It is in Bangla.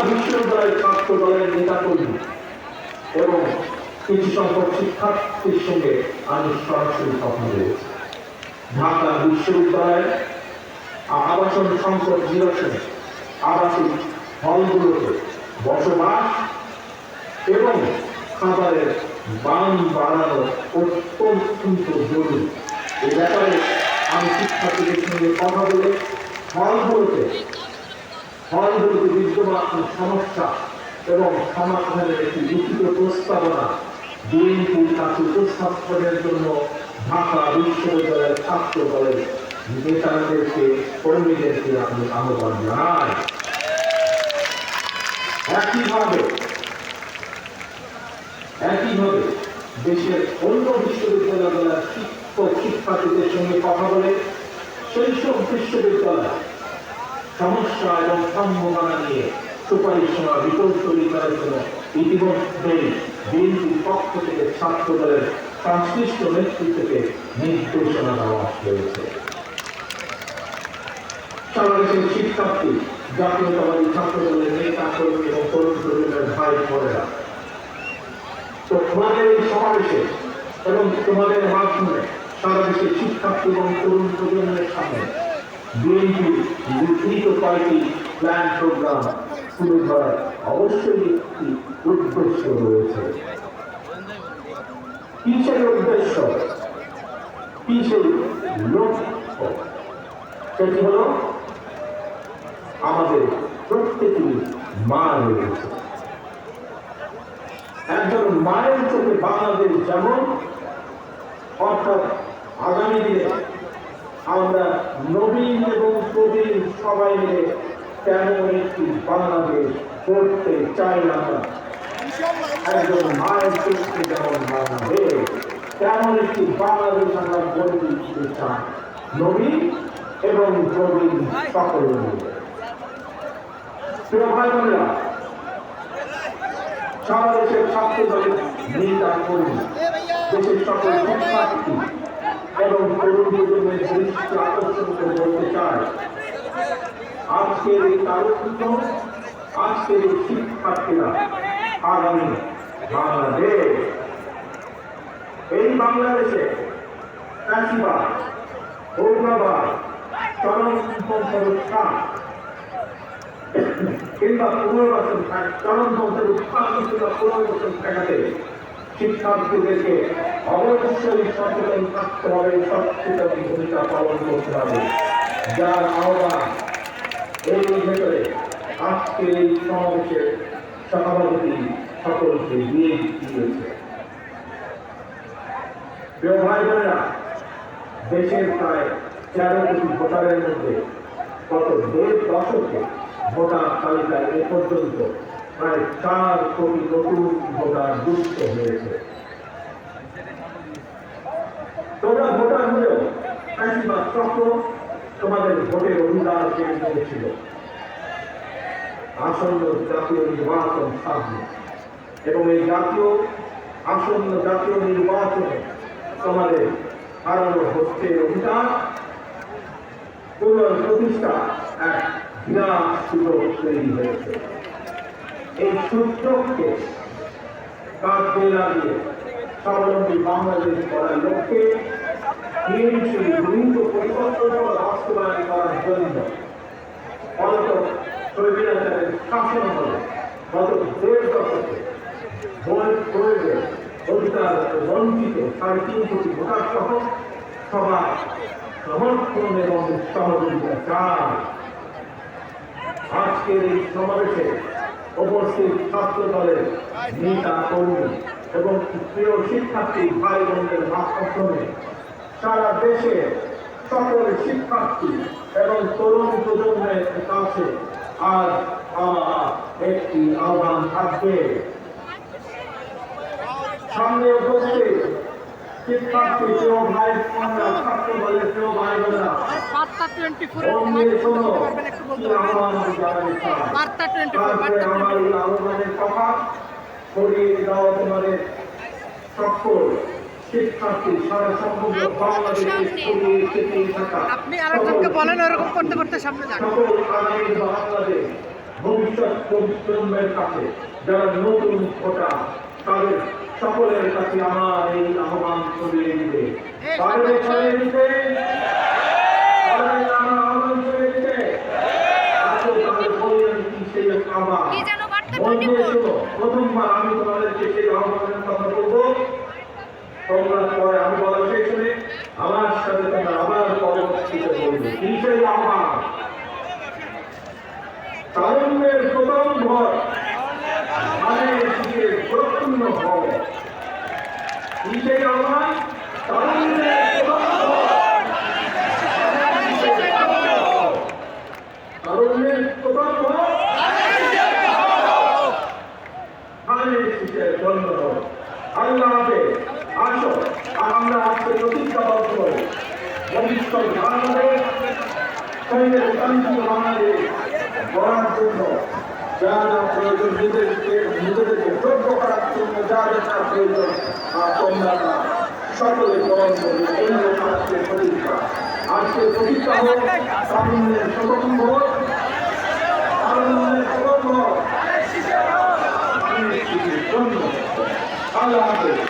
বিশ্ববিদ্যালয়ের ছাত্র দলের নেতা কর্মী এবং কিছু সংখ্যক শিক্ষার্থীর সঙ্গে আমি সরাসরি কথা বলেছি। ঢাকা বিশ্ববিদ্যালয়ের আবাসন সংকট নিরসনে আবাসিক হলগুলোতে বসবাস এবং খাবারের মান বাড়ানো অত্যন্ত জরুরি। এ ব্যাপারে আমি শিক্ষার্থীদের সঙ্গে কথা বলে হলগুলোতে বিদ্যমান সমস্যা এবং সমাধানের একটি লিখিত প্রস্তাবনা বিএনপির কাছে উপস্থাপনের জন্য ঢাকা বিশ্ববিদ্যালয়ের ছাত্র দলের নেতাদেরকে কর্মীদেরকে আমি আহ্বান জানাই। একইভাবে দেশের অন্য বিশ্ববিদ্যালয়গুলোর শিক্ষার্থীদের সঙ্গে কথা বলে সেই সব বিশ্ববিদ্যালয় সমস্যা এবং সম্ভাবনা নিয়ে সুপারিশ রিপোর্ট তৈরি করার জন্য ইতিমধ্যেই বিএনপির পক্ষ থেকে ছাত্র দলের সংশ্লিষ্ট নেতৃত্বকে নির্দেশনা দেওয়া হয়েছে। সারা দেশের শিক্ষার্থী, জাতীয়তাবাদী ছাত্র দলের নেতা কর্মী এবং তরুণ তরুণের ভাই বোনেরা, তো তোমাদের এই সমাবেশে এবং তোমাদের মাধ্যমে সারা দেশের শিক্ষার্থী এবং তরুণ প্রজন্মের সামনে বিএনপির লিখিত কয়েকটি প্ল্যান প্রোগ্রাম তুলে ধরার অবশ্যই একটি উদ্দেশ্য রয়েছে। কি সেই উদ্দেশ্য, কি সেই লক্ষ্য? সেটি হল আমাদের প্রত্যেকেরই মা রয়েছে। একজন মায়ের চোখে বাংলাদেশ যেমন, অর্থাৎ আগামী দিনে আমরা নবীন এবং প্রবীণ সবাই মিলে তেমন একটি বাংলাদেশ করতে চাই। আমরা একজন মায়ের চোখে যেমন বাংলাদেশ, তেমন একটি বাংলাদেশ আমরা গড়ে দিতে চাই, নবীন এবং প্রবীণ সকল মিলে। প্রিয় ভাই বোনেরা, সারা দেশের ছাত্র দলের নেতা কর্মী, দেশের সকল শিক্ষার্থী এবং তরুণ প্রজন্মের দৃষ্টি আকর্ষণ করে বলতে চায়, আজকের এই তারুণ্য, আজকের এই শিক্ষার্থীরা আগামী বাংলাদেশ, এই বাংলাদেশে চাষিবাদ, পৌরবাদ, চরমপন্থের উত্থান কিংবা পুনর্বাসন, চরমপন্থের উত্থান কিংবা পুনর্বাসন ঠেকাতে শিক্ষার্থীদেরকে অবশ্যই সচেতন থাকতে হবে, সচেতন ভূমিকা পালন করতে হবে, যার আহ্বান এই ভেতরে আজকে এই সমাবেশের সভাপতি সকলকে দিয়ে দিয়েছে। প্রিয় ভাই বোনেরা, দেশের প্রায় 13 কোটি ভোটারের মধ্যে গত 1.5 দশকে ভোটার তালিকায় এ পর্যন্ত প্রায় 4 কোটি নতুন ভোটার যুক্ত হয়েছে। তোমরা ভোটার হলেও বেশিরভাগ চক্র তোমাদের ভোটের অধিকার কেড়ে নিয়েছিল। আসন্ন জাতীয় নির্বাচন সামনে এবং এই আসন্ন জাতীয় নির্বাচনে তোমাদের হারানো ভোটের অধিকার পুনঃপ্রতিষ্ঠা এক বিরাট সুযোগ তৈরি হয়েছে। এই সুযোগকে কাজে লাগিয়ে স্বাবলম্বী বাংলাদেশ করার লক্ষ্যে গৃহীত পরিকল্পনা বাস্তবায়ন করার জন্য পলাতক স্বৈরাচারের শাসন হলে গত 1.5 দশকে ভোট প্রয়োগে অধিকার বঞ্চিত 3.5 কোটি ভোটার সহ সবার সমর্থন এবং সহযোগিতা চায়। আজকের এই সমাবেশে উপস্থিত ছাত্র দলের নেতা কর্মী এবং প্রিয় শিক্ষার্থী ভাই বোনদের মাধ্যমে সারা দেশে সকল শিক্ষার্থী এবং তরুণ প্রজন্মের কাছে আজ আমার একটি আহ্বান থাকবে। সামনে উপস্থিত শিক্ষার্থী প্রিয় ভাই বোনেরা, ছাত্র দলের প্রিয় ভাই বোনেরা, বার্তা 24 এর মাধ্যমে বলতে পারবেন, একটু বলতে পারবেন বার্তা 24 আমার এই আহ্বানের কথা ছড়িয়ে দেওয়া তোমাদের সকল শিক্ষার্থী সারা সম্পূর্ণ বাংলাদেশে ছড়িয়ে ছিটিয়ে থাকা আপনি আরেকজনকে বলেন ওরকম করতে করতে সামনে যান। সকল আগামী বাংলাদেশ ভবিষ্যৎ প্রজন্মের কাছে যারা নতুন ভোটার তাদের সকলের কাছে আমার এই আহ্বান ছড়িয়ে দিতে পারবে, ছড়িয়ে দিতে পারবে, আমার আহ্বান ছড়িয়ে দিতে। আসো তাদের বললেন কি সেই আহ্বান মনে শোনো। প্রথমবার আমি তোমাদেরকে সেই আহ্বানের কথা বলবো, তোমরা পরে আমি বলা শেষ হলে আমার সাথে তোমরা আবার পরবর্তীতে বলবে কি সেই আহ্বান। তারুণ্যের প্রথম ভর মানে শিখে প্রসন্ন হও। কি সেই আহ্বান? তারুণ্যের প্রথম ভর তারুণ্যের প্রথম ভর মানে শিখে ধন্য হও। আল্লাহ হাফেজ। আসো আমরা আজকে প্রতিজ্ঞাবদ্ধ হই ভবিষ্যৎ বাংলাদেশ সঙ্গে শান্তি বাংলাদেশ গড়ার জন্য যা যা প্রয়োজন নিজেদেরকে যোগ্য করার জন্য যা যা প্রয়োজন তোমরা সকলে গ্রহণ করবে। এই হচ্ছে আজকের প্রতিজ্ঞা। আজকের প্রতিজ্ঞা হোক তারুণ্যের প্রথম ভোট, তারুণ্যের প্রথম ভোট। আল্লাহ হাফেজ।